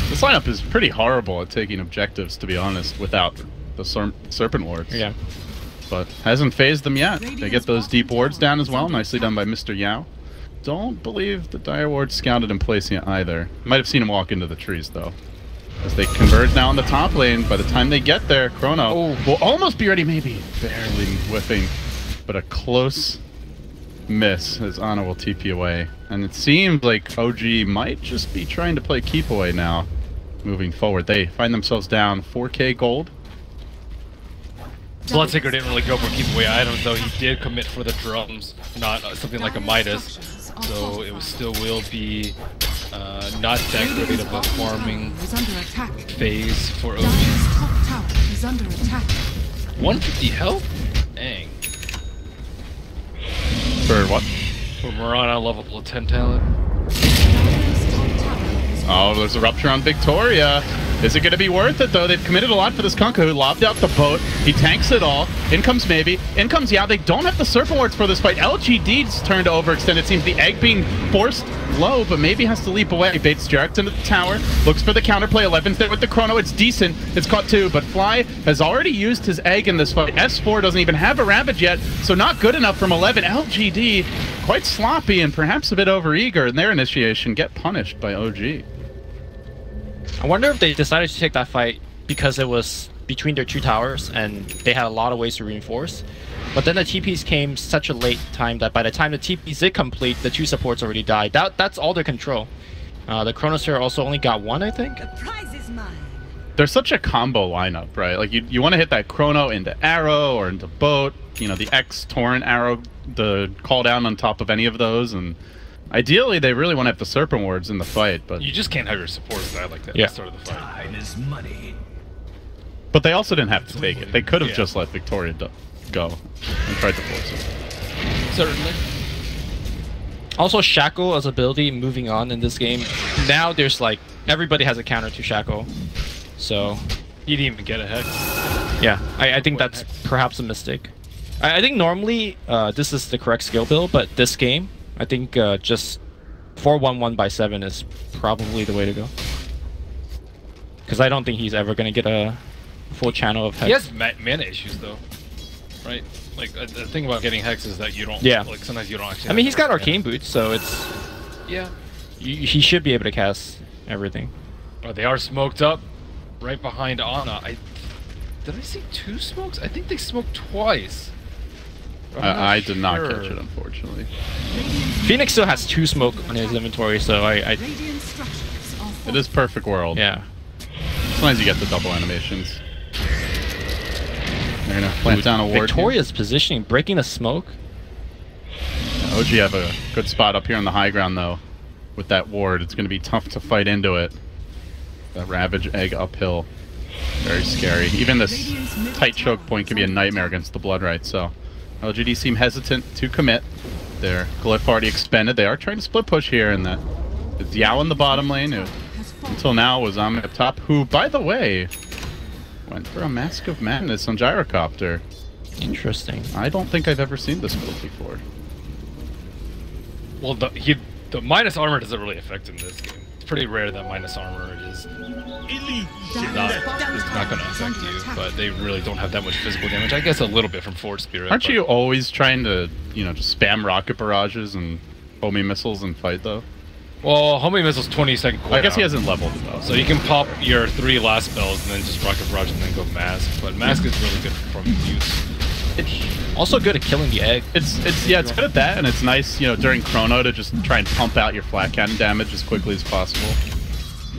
This lineup is pretty horrible at taking objectives, to be honest, without the Serpent Wards. Yeah. But hasn't phased them yet. They get those deep wards down as well. Nicely done by Mr. Yao. Don't believe the Dire Ward scouted in place yet either. Might have seen him walk into the trees, though. As they converge now on the top lane, by the time they get there, Chrono will almost be ready, maybe barely whiffing. But a close miss as Ana will TP away. And it seems like OG might just be trying to play keep away now, moving forward. They find themselves down 4k gold. Bloodseeker didn't really go for keep away items, though he did commit for the drums, not something like a Midas. So it still will be not that great of a farming phase for OG. 150 health? Dang. For what? For Mirana, level 10 talent. Oh, there's a rupture on Victoria. Is it going to be worth it, though? They've committed a lot for this Kunkka, who lobbed out the boat. He tanks it all. In comes Maybe. In comes Yao. They don't have the Serpent Wards for this fight. LGD's turn to overextend. It seems the egg being forced low, but Maybe has to leap away. Bates Jarek into the tower. Looks for the counterplay. 11's there with the Chrono. It's decent. It's caught too, but Fly has already used his egg in this fight. S4 doesn't even have a Ravage yet, so not good enough from 11. LGD, quite sloppy and perhaps a bit overeager in their initiation, get punished by OG. I wonder if they decided to take that fight because it was between their two towers and they had a lot of ways to reinforce. But then the TPs came such a late time that by the time the TPs did complete, the two supports already died. That's all their control. The Chronosphere also only got one, I think. The prize is mine. They're such a combo lineup, right? Like, you want to hit that Chrono into Arrow or into Boat, you know, the X Torrent Arrow, the call down on top of any of those, and ideally they really want to have the Serpent Wards in the fight, but You just can't have your supports die like that Yeah. at the start of the fight. Time is money. but they also didn't have to take it. They could have just let Victoria go and tried to force it. Certainly. Also, Shackle as ability moving on in this game. Now there's like, everybody has a counter to Shackle. So, He didn't even get a hex. yeah, I think that's perhaps a mistake. I think normally this is the correct skill build, but this game, I think just 4-1-1 by 7 is probably the way to go. Because I don't think he's ever going to get a full channel of hex. He has mana issues, though. Right? Like, the thing about getting hex is that you don't... Yeah. Like, sometimes you don't actually... I mean, have he's got to- Arcane Boots, so it's... Yeah. He should be able to cast everything. Oh, they are smoked up right behind Ana. Did I see 2 smokes? I think they smoked twice. I did not sure. catch it, unfortunately. Phoenix still has 2 smoke on his inventory, so It is perfect world. yeah. As long as you get the double animations. They're gonna plant down a ward. Victoria's positioning, breaking the smoke. Here. OG have a good spot up here on the high ground, though. With that ward, it's gonna be tough to fight into it. That Ravage Egg uphill. Very scary. Even this tight choke point can be a nightmare against the Bloodright, so... LGD seem hesitant to commit. Their glyph already expended. They are trying to split push here, and that it's Yao in the bottom lane, who until now was on up top, who, by the way, went for a Mask of Madness on Gyrocopter. Interesting. I don't think I've ever seen this build before. Well, the minus armor doesn't really affect him this game. It's pretty rare that minus armor is not going to affect you, but they really don't have that much physical damage. I guess a little bit from Force Spirit. Aren't but you always trying to, you know, just spam rocket barrages and homie missiles and fight, though? Well, homie missile's 20-second cooldown. I guess he hasn't leveled it, though. So you can pop your 3 last spells and then just rocket barrage and then go mask. But mask is really good from use. Also good at killing the egg. It's good at that, and it's nice, you know, during chrono to just try and pump out your flat cannon damage as quickly as possible.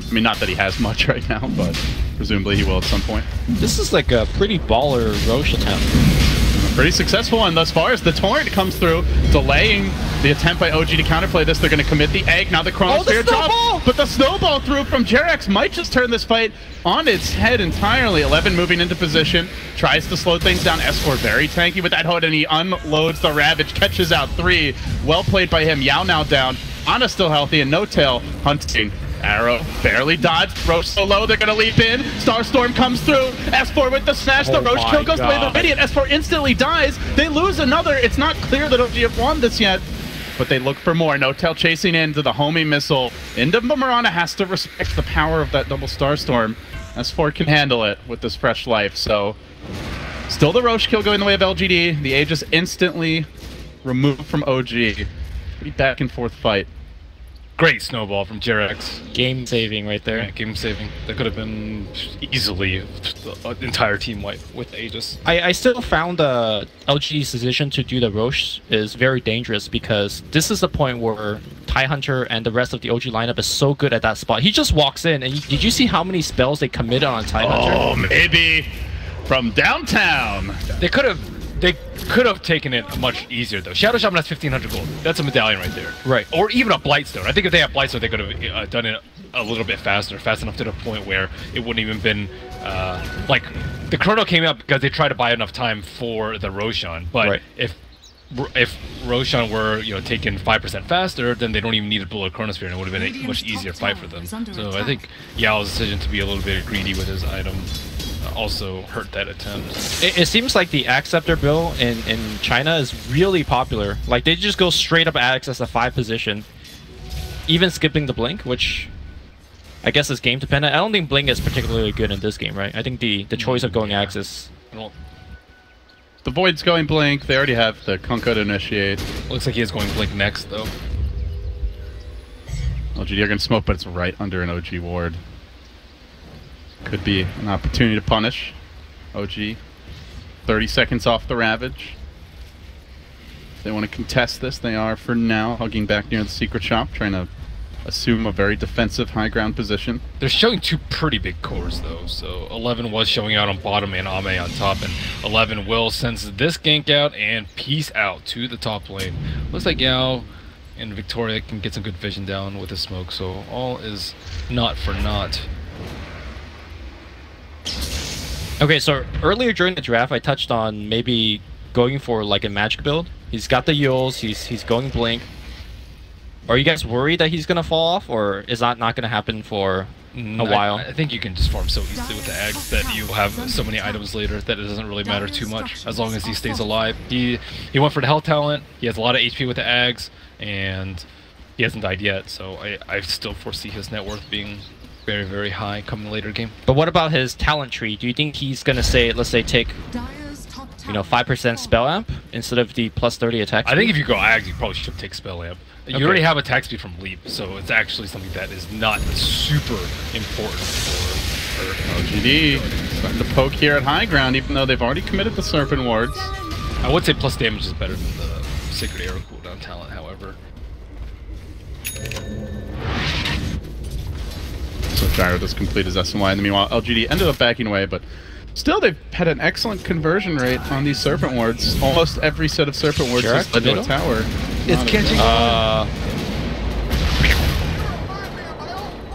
I mean, not that he has much right now, but presumably he will at some point. This is like a pretty baller Roche attempt. A pretty successful one thus far as the torrent comes through, delaying the attempt by OG to counterplay this. They're going to commit the egg. Now the chronosphere drop, but the snowball through from Jerax might just turn this fight on its head entirely. 11 moving into position, tries to slow things down. S4 very tanky with that hood, and he unloads the Ravage, catches out 3. Well played by him. Yao now down. Ana still healthy, and No Tail hunting. Arrow barely dodged. Roche so low, they're going to leap in. Starstorm comes through. S4 with the smash. The Roche kill goes away. The Radiant. S4 instantly dies. They lose another. It's not clear that OG have won this yet, but they look for more. No Tail chasing into the homing missile. Into Marana has to respect the power of that double Starstorm. S4 can handle it with this fresh life. So still the Roche kill going the way of LGD. The Aegis instantly removed from OG. Pretty back and forth fight. Great snowball from Jerax. Game saving right there. Yeah, game saving. That could have been easily an entire team wipe with Aegis. I still found LGD's decision to do the Roche is very dangerous because this is the point where Hunter and the rest of the OG lineup is so good at that spot. He just walks in, and did you see how many spells they committed on Hunter? Oh, maybe from downtown. They could have taken it much easier though. Shadow Shaman has 1500 gold. That's a medallion right there. Right. Or even a Blightstone. I think if they had Blightstone, they could have done it a little bit faster, fast enough to the point where it wouldn't even been like the chrono came out because they tried to buy enough time for the Roshan. But if Roshan were taken 5% faster, then they don't even need to blow a chronosphere, and it would have been a much easier fight for them. So I think Yao's decision to be a little bit greedy with his item also hurt that attempt. It seems like the Acceptor build in China is really popular. Like, they just go straight up Axe as a 5 position, even skipping the Blink, which I guess is game dependent. I don't think Blink is particularly good in this game, right? I think the choice of going Axe is... The Void's going Blink. They already have the Kunkka to initiate. Looks like he is going Blink next, though. LGD are going to smoke, but it's right under an OG ward. Could be an opportunity to punish OG. 30 seconds off the Ravage. If they want to contest this, they are for now hugging back near the secret shop, trying to assume a very defensive high ground position. They're showing 2 pretty big cores though, so 11 was showing out on bottom and Ame on top, and 11 will sense this gank out and peace out to the top lane. Looks like Yao and Victoria can get some good vision down with the smoke, so all is not for naught. Okay, so earlier during the draft, I touched on maybe going for like a magic build. He's got the Yules, he's going Blink. Are you guys worried that he's gonna fall off, or is that not gonna happen for a while? I think you can just farm so easily with the Ags that you'll have so many items later that it doesn't really matter too much as long as he stays alive. He went for the health talent. He has a lot of HP with the Ags, and he hasn't died yet. So I still foresee his net worth being very, very high coming later game. But what about his talent tree? Do you think he's gonna say, let's say, take 5% spell amp instead of the plus 30 attack speed? I think if you go Ags, you probably should take spell amp. You already have attack speed from Leap, so it's actually something that is not super important for LGD starting to poke here at high ground, even though they've already committed the Serpent Wards. I would say plus damage is better than the Sacred Arrow cooldown talent, however. So Gyro does complete his SMY, and meanwhile LGD ended up backing away, but still they've had an excellent conversion rate on these Serpent Wards. Almost every set of Serpent Wards has led to a tower. It's catching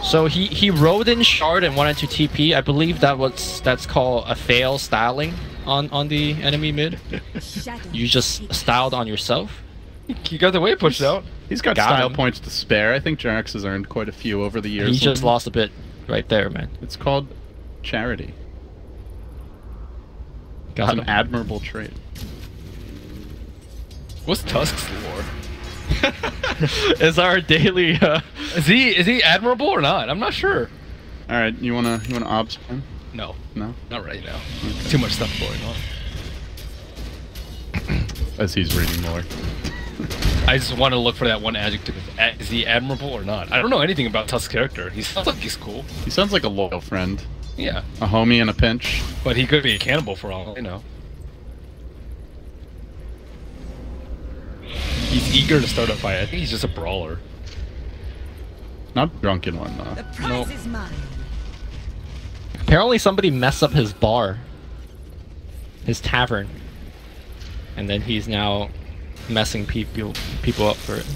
So he rode in Shard and wanted to TP. I believe that's called a fail styling on the enemy mid. You just styled on yourself. You got the wave pushed out. He's got style points to spare. I think Jerax has earned quite a few over the years. He just lost a bit right there, man. It's called charity. It's an admirable trait. What's Tusk's lore? Is our daily Is he admirable or not? I'm not sure. Alright, you wanna obs him? No. No? Not right now. Okay. Too much stuff going on. As he's reading more. I just want to look for that one adjective. Is he admirable or not? I don't know anything about Tusk's character. He sounds like he's cool. He sounds like a loyal friend. Yeah. A homie in a pinch. But he could be a cannibal for all I know. He's eager to start a fight. I think he's just a brawler. Not a drunken one, though. The prize Nope. is mine. Apparently somebody messed up his bar. His tavern. And then he's now messing people up for it.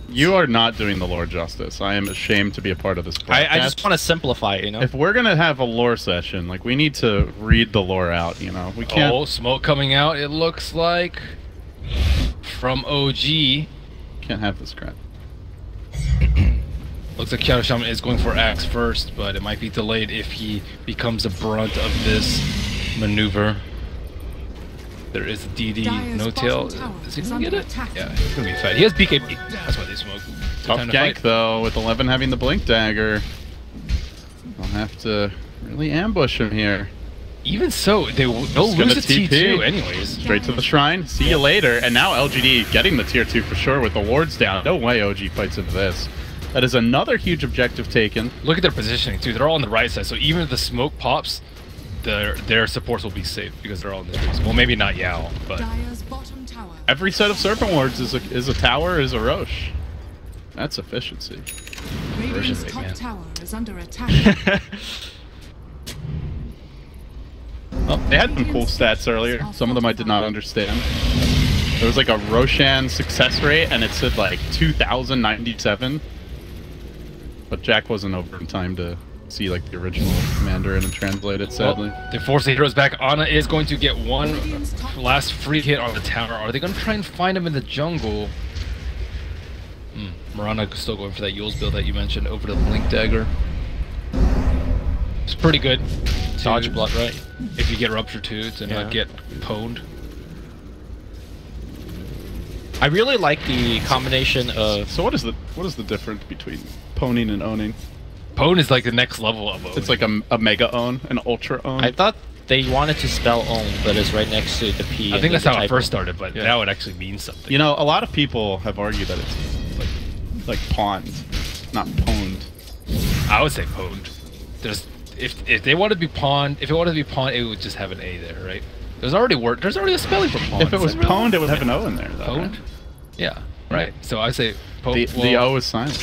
You are not doing the lore justice. I am ashamed to be a part of this podcast. I just want to simplify it, you know? If we're gonna have a lore session, like, we need to read the lore out, you know? We can't... Oh, smoke coming out, it looks like. From OG. Can't have this crap. Looks like Shadow Shaman is going for Axe first, but it might be delayed if he becomes a brunt of this maneuver. There is a DD, Dire's no tail. bottom tower Is he is gonna get under it? attack. Yeah, it's gonna be a fight. He has BKB. That's why they smoke. Tough Time to gank, fight. though, with 11 having the Blink Dagger. I'll have to really ambush him here. Even so, they'll Just lose gonna a T2 TP. anyways. Straight to the shrine. See you later. And now LGD getting the tier 2 for sure with the wards down. No way OG fights into this. That is another huge objective taken. Look at their positioning too. They're all on the right side, so even if the smoke pops, their supports will be safe because they're all in the space. Well, maybe not Yao, but Dire's bottom tower. Every set of Serpent Wards is a tower, is a Roche. That's efficiency. Radiant's big top man. tower is under attack. Oh, they had some cool stats earlier. Some of them I did not understand. There was like a Roshan success rate, and it said like 2,097. But Jack wasn't over in time to see like the original Mandarin and translate it, sadly. well, they force the heroes back. Ana is going to get one last free hit on the tower. Are they going to try and find him in the jungle? Mirana still going for that Yule's build that you mentioned over to the Blink Dagger. It's pretty good. Dodge blood, right? If you get Rupture 2 to not get pwned. I really like the combination of... So what is the difference between pwning and owning? Pwn is like the next level of It's like a mega own, an ultra own. I thought they wanted to spell own, but it's right next to the P. I and think that's the how it typo. first started, but Yeah. now it actually means something. You know, a lot of people have argued that it's like pawned, not pwned. I would say pwned. There's if they wanted to be pawned, if it wanted to be pawned, it would just have an A there, right? There's already a spelling for pawned. If it was pwned, it would have an O in there, though. Pwned? Right? Yeah. Right. So I say pwned. The O is silent.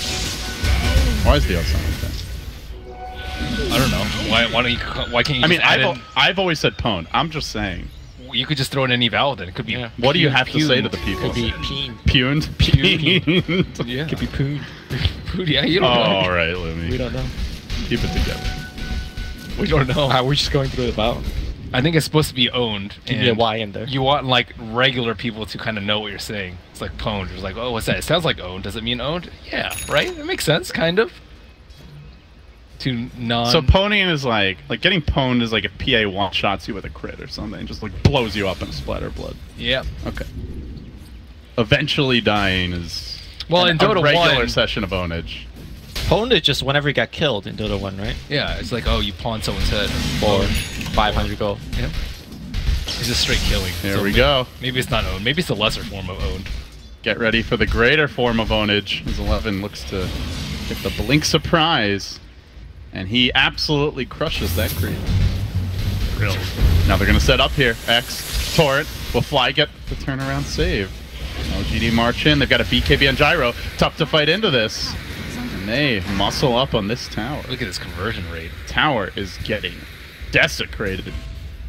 Why is the O silent then? I don't know. Why can't you? I mean, just add in, I've always said pwned. I'm just saying. you could just throw in any vowel then. It could be. Yeah. What do you pwned, have to say to pwned. the people? Could be peen. Puned? Puned. Yeah. Could be poon. Pwned, yeah. You Oh, don't know. all right, Lumi. We don't know. Keep it together. We don't know. We're just going through the vowel. I think it's supposed to be owned. Give me a and Y in there. You want like regular people to kind of know what you're saying. It's like pwned. It's like, oh, what's that? It sounds like owned. Does it mean owned? Yeah, right. It makes sense, kind of. To non. So pwning is like getting pwned is like if PA one shots you with a crit or something, just like blows you up and splatter blood. Yeah. Okay. Eventually dying is Well, in Dota a regular 1, session of ownage. Pwned is just whenever you got killed in Dota 1, right? yeah, it's like, oh, you pawn someone's head. For 500 gold. Yeah. It's just straight killing. Here So we go. Maybe it's not owned. Maybe it's a lesser form of owned. Get ready for the greater form of ownage as 11 looks to get the blink surprise. And he absolutely crushes that creep. Really. Now they're going to set up here. X, Torrent, will fly get the turnaround save. LGD march in. They've got a BKB on Gyro. Tough to fight into this. And they muscle up on this tower. Look at this conversion rate. Tower is getting desecrated,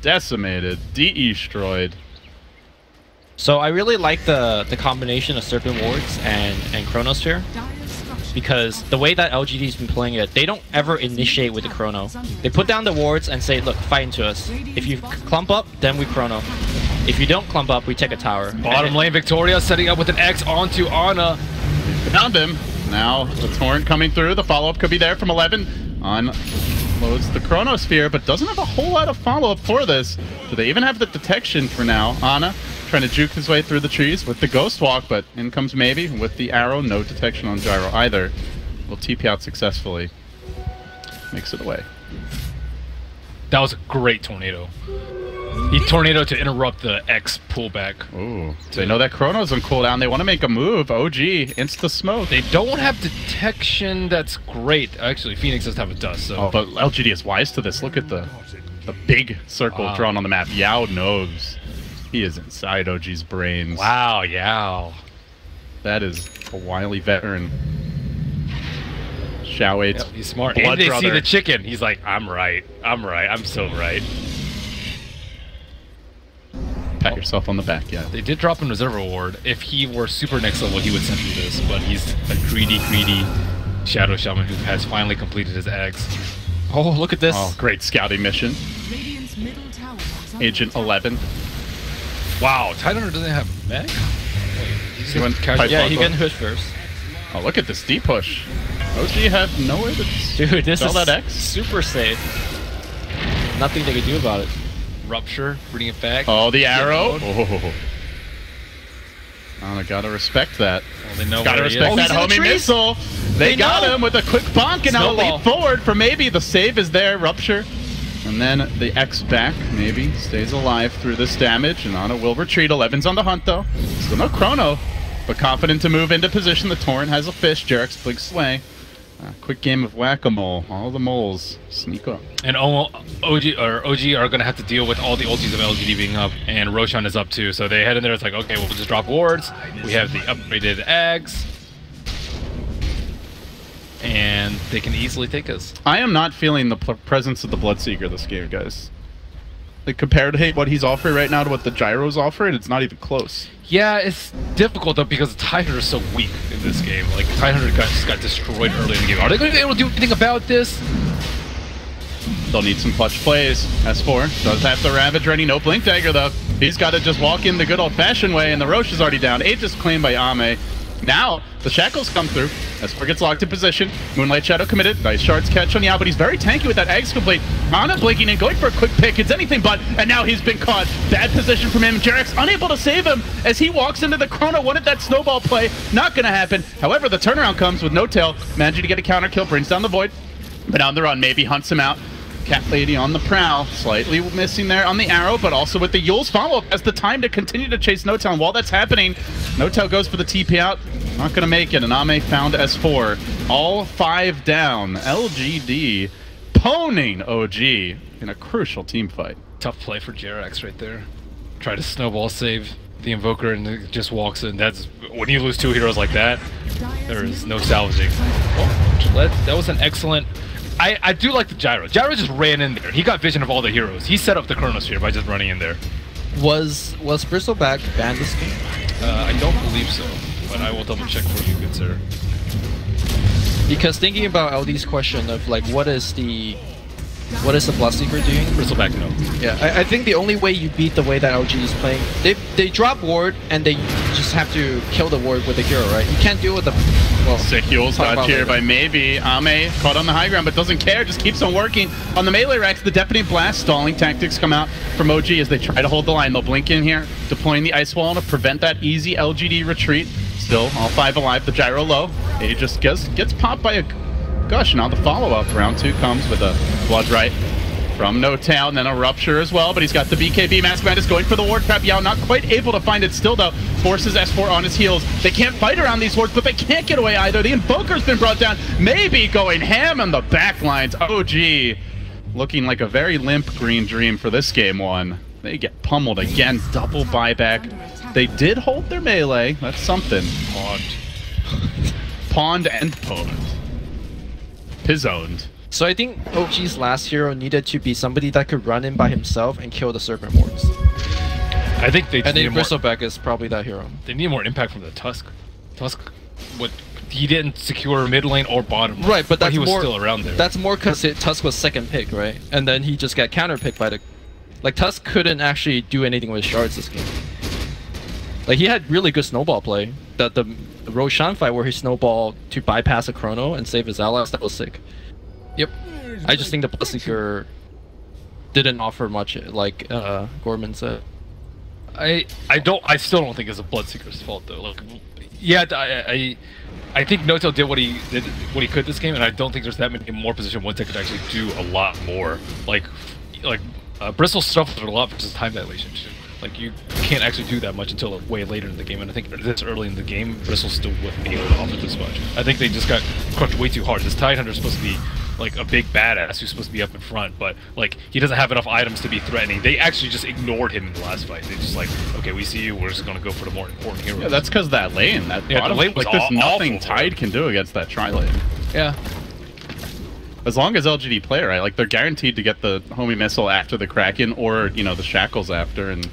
decimated, de-destroyed. So I really like the combination of Serpent Wards and Chronosphere, Dire's structures because the way that LGD's been playing it, they don't ever initiate with the Chrono. They put down the wards and say, look, fight into us. If you clump up, then we Chrono. If you don't clump up, we take a tower. Bottom lane, Victoria setting up with an X onto Ana. Found him. Now the Torrent coming through. The follow-up could be there from 11. Unloads the Chronosphere, but doesn't have a whole lot of follow-up for this. Do they even have the detection for now? Ana trying to juke his way through the trees with the Ghost Walk, but in comes Maybe with the arrow. No detection on Gyro either. Will TP out successfully. Makes it away. That was a great tornado. He tornado to interrupt the X pullback. Ooh. They know that Chrono's on cooldown. They want to make a move. OG, insta smoke. They don't have detection. That's great. Actually, Phoenix does have a dust. So. Oh, but LGD is wise to this. Look at the big circle Wow. drawn on the map. Yao knows. He is inside OG's brains. Wow, yeah. That is a wily veteran. Shall we? Yep, he's smart. Blood And they see brother. the chicken. He's like, I'm right. I'm right. I'm so right. Pat yourself on the back, yeah. They did drop him Reserve Reward. If he were super next level, he would sentry this, but he's a greedy Shadow Shaman who has finally completed his eggs. Oh, look at this. Oh, great scouting mission. Radiant's middle tower is under Agent attack. 11. Wow, Tidehunter doesn't have mech? He went Casual- pipe Yeah, lock he on. can push first. Oh, look at this deep push. OG have nowhere to Dude, this sell is that X. super safe. Nothing they can do about it. Rupture, bringing it back. Oh, the arrow. mode. Oh. I gotta respect that. Well, they know Gotta where he respect is. that he's in the homie trees. missile. They got know. him with a quick bonk and now a Snowball. leap forward for maybe the save is there. Rupture. And then the X back, maybe, stays alive through this damage. And Ana will retreat. 11's on the hunt, though. Still no chrono, but confident to move into position. The Torrent has a fish. Jarek's big sway. Quick game of whack-a-mole. All the moles sneak up. And OG are gonna have to deal with all the ultis of LGD being up, and Roshan is up too. So they head in there. It's like, okay, we'll just drop wards. We have the upgraded eggs, and they can easily take us. I am not feeling the presence of the Bloodseeker this game, guys. Like, compared to what he's offering right now to what the Gyro's offering, it's not even close. Yeah, it's difficult though because Tidehunter is so weak in this game. Like Tidehunter just got destroyed early in the game. Are they going to be able to do anything about this? They'll need some clutch plays. S4 does have the Ravage ready. No Blink Dagger, though. He's got to just walk in the good old-fashioned way, and the Roche is already down. Aegis claimed by Ame. Now, the Shackles come through. S4 gets locked in position. Moonlight Shadow committed. Nice shards catch on Yao, but he's very tanky with that Eggs complete. Ana blinking in, going for a quick pick. It's anything but, and now he's been caught. Bad position from him. Jarek's unable to save him as he walks into the Chrono. Wanted that snowball play. Not going to happen. However, the turnaround comes with no tail. Managing to get a counter kill. Brings down the Void. But on the run, maybe hunts him out. Cat Lady on the prowl, slightly missing there on the arrow, but also with the Yule's follow-up has the time to continue to chase No-Tail. And while that's happening, No-Tail goes for the TP out. Not going to make it, and Ame found S4. All 5 down. LGD poning OG in a crucial team fight. Tough play for Jerax right there. Try to snowball save the Invoker and it just walks in. That's when you lose 2 heroes like that, there is no salvaging. Oh, Gillette, that was an excellent... I do like the Gyro. Gyro just ran in there. He got vision of all the heroes. He set up the Chronosphere by just running in there. Was Bristleback banned this game? I don't believe so, but I will double check for you, good sir. Because thinking about LD's question of like what is the Bloodseeker doing? Bristleback, no. Yeah, I think the only way you beat the way that LG is playing, they drop ward and they just have to kill the ward with the hero, right? You can't deal with the well. Sick Yule's talk dodge about here later. by maybe. Ame caught on the high ground but doesn't care, just keeps on working. On the melee racks, the Deafening Blast stalling tactics come out from OG as they try to hold the line. They'll blink in here, deploying the Ice Wall to prevent that easy LGD retreat. Still, all 5 alive, the Gyro low. He just gets popped by a gush. Now the follow-up. Round 2 comes with a Blood Right from No-Tail, and then a Rupture as well, but he's got the BKB. Mask Madness going for the ward trap. Yao not quite able to find it still, though. Forces S4 on his heels. They can't fight around these wards, but they can't get away either. The Invoker's been brought down. Maybe going ham on the back lines. OG looking like a very limp Green Dream for this game 1. They get pummeled again. Double buyback. They did hold their melee. That's something. Pawned and pwned. Pizzoned. So I think OG's last hero needed to be somebody that could run in by himself and kill the Serpent Wards. I think they And then need more, Bristleback is probably that hero. they need more impact from the Tusk. Tusk, he didn't secure mid lane or bottom lane, Right, but that's he was more, still around there. That's more because Tusk was second pick, right? And then he just got counter picked by the... Like, Tusk couldn't actually do anything with shards this game. Like, he had really good snowball play. The Roshan fight where he snowballed to bypass a Chrono and save his allies, that was sick. Yep. I just think the Bloodseeker didn't offer much, like Gorman said. I still don't think it's a Bloodseeker's fault though. Like, yeah, I think No-Tail did what he could this game, and I don't think there's that many more position ones that could actually do a lot more. Like Bristol stuff a lot versus time dilation. Like you can't actually do that much until way later in the game, and I think this early in the game, Bristol still wouldn't be able to offer this much. I think they just got crushed way too hard. This Tidehunter is supposed to be like a big badass who's supposed to be up in front, but like he doesn't have enough items to be threatening. They actually just ignored him in the last fight. They just like, okay, we see you. We're just gonna go for the more important heroes. Yeah, that's because that lane. That Yeah, bottom, the lane was like there's nothing awful. Tide can do against that tri lane. Yeah. As long as LGD play right, like they're guaranteed to get the homie missile after the Kraken, or you know the shackles after, and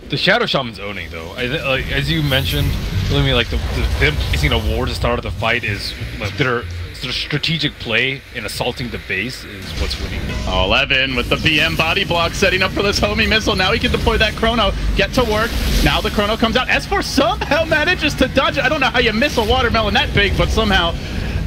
The Shadow Shaman's owning though. Like, as you mentioned, Lumi, like them placing a ward to start of the fight is like their strategic play in assaulting the base is what's winning. oh, 11 with the BM body block setting up for this homie missile. Now he can deploy that Chrono, get to work. Now the Chrono comes out. S4 somehow manages to dodge it. I don't know how you miss a watermelon that big, but somehow,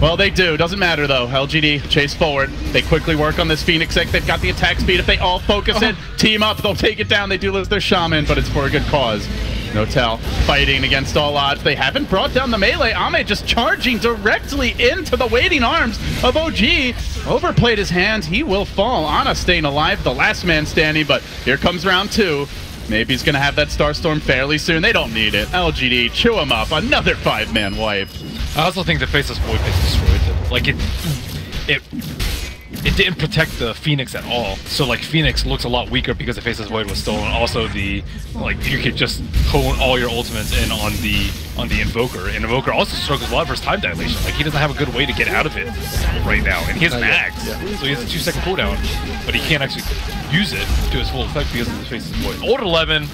well, they do. Doesn't matter though. LGD chase forward. They quickly work on this Phoenix Egg. They've got the attack speed. If they all focus it, team up, they'll take it down. They do lose their Shaman, but it's for a good cause. Notel fighting against all odds. They haven't brought down the melee. Ame just charging directly into the waiting arms of OG. Overplayed his hands. He will fall. Ana staying alive, the last man standing, but here comes round 2. Maybe he's going to have that Starstorm fairly soon. They don't need it. LGD, chew him up. Another 5-man wipe. I also think the Faceless Void pick destroyed them. Like it didn't protect the Phoenix at all. So like Phoenix looks a lot weaker because the Faceless Void was stolen. Also the you could just hone all your ultimates in on the Invoker. And Invoker also struggles a lot versus time dilation. Like he doesn't have a good way to get out of it right now. And he has max. So he has a 2-second cooldown, but he can't actually use it to its full effect because of the Faceless Void. Old 11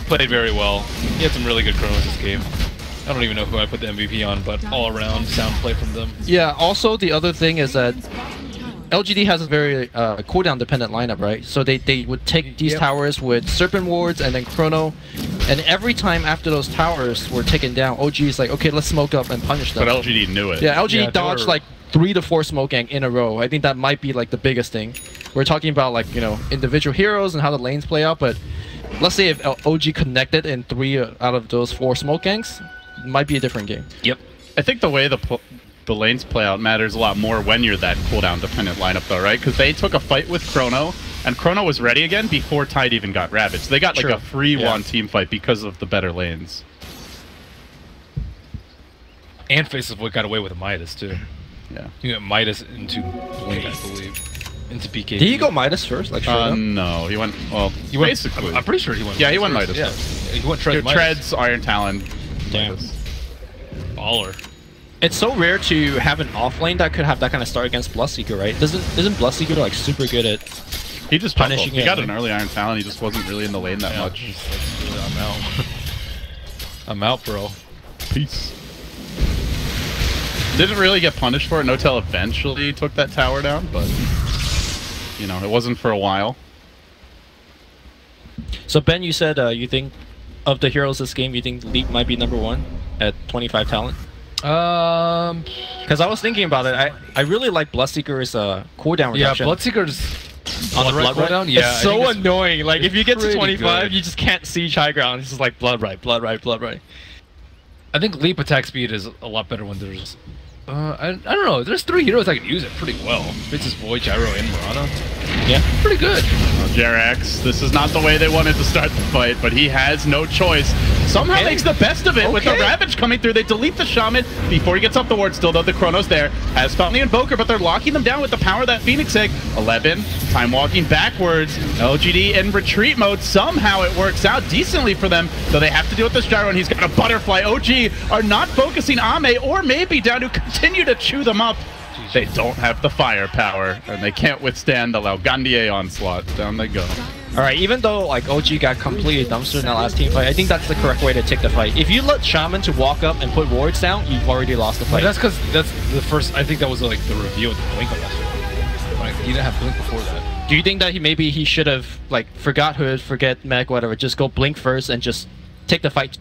played very well. He had some really good chronos this game. I don't even know who I put the MVP on, but all around sound play from them. Yeah, also the other thing is that LGD has a very cooldown dependent lineup, right? So they would take these towers with Serpent Wards and then Chrono, and every time after those towers were taken down, OG is like, okay, let's smoke up and punish them. But LGD knew it. Yeah, LGD dodged like 3 to 4 smoke gang in a row. I think that might be like the biggest thing. We're talking about like, you know, individual heroes and how the lanes play out, but let's say if OG connected in 3 out of those 4 smoke gangs, it might be a different game. Yep. I think the way the lanes play out matters a lot more when you're that cooldown dependent lineup though, right? Because they took a fight with Chrono, and Chrono was ready again before Tide even got ravaged. They got like a free one team fight because of the better lanes. And Faceless Void got away with a Midas too. Yeah. You got Midas into Blink, I believe. Into PK. Did he go Midas first? Like no, he went, well, He went, basically. I'm pretty sure he went. Yeah, he went first. Midas. Yeah, he went Treads. Treads, Iron Talon. Damn. Midas. Baller. It's so rare to have an off lane that could have that kind of start against Bloodseeker, right? Isn't Bloodseeker like super good at He just punishing punishing. He got an early Iron Talon. He just wasn't really in the lane that much. He's like, I'm out. I'm out, bro. Peace. Didn't really get punished for it. Notel eventually took that tower down, but you know, it wasn't for a while. So Ben, you said you think of the heroes this game, you think Leap might be #1 at 25 talent? Because I was thinking about it, I really like Bloodseeker's cooldown reduction. Yeah, Bloodseeker's on the blood cooldown. right? Yeah, it's so annoying. Like if you get to pretty 25, good. you just can't see high ground. It's just like blood right. I think Leap attack speed is a lot better when there's. I don't know. There's 3 heroes that can use it pretty well. Faceless Void, Gyro, and Mirana. Yeah, pretty good. Jerax, this is not the way they wanted to start the fight, but he has no choice. Somehow makes the best of it with the Ravage coming through. They delete the Shaman before he gets up the ward. Still, though, the Chrono's there. Has found the Invoker, but they're locking them down with the power of that Phoenix Egg. 11, time walking backwards. LGD in retreat mode. Somehow it works out decently for them, though they have to deal with this Gyro, and he's got a Butterfly. OG are not focusing Ame or maybe down to continue to chew them up. They don't have the firepower, and they can't withstand the Laugandie onslaught. Down they go. Alright, even though like OG got completely dumpstered in that last team fight, I think that's the correct way to take the fight. If you let Shaman to walk up and put wards down, you've already lost the fight. But that's because that's the first. I think that was like the reveal of the Blink on last one. Like he didn't have Blink before that. Do you think that maybe he should have like forgot Hood, forget Mech, whatever, just go Blink first and just take the fight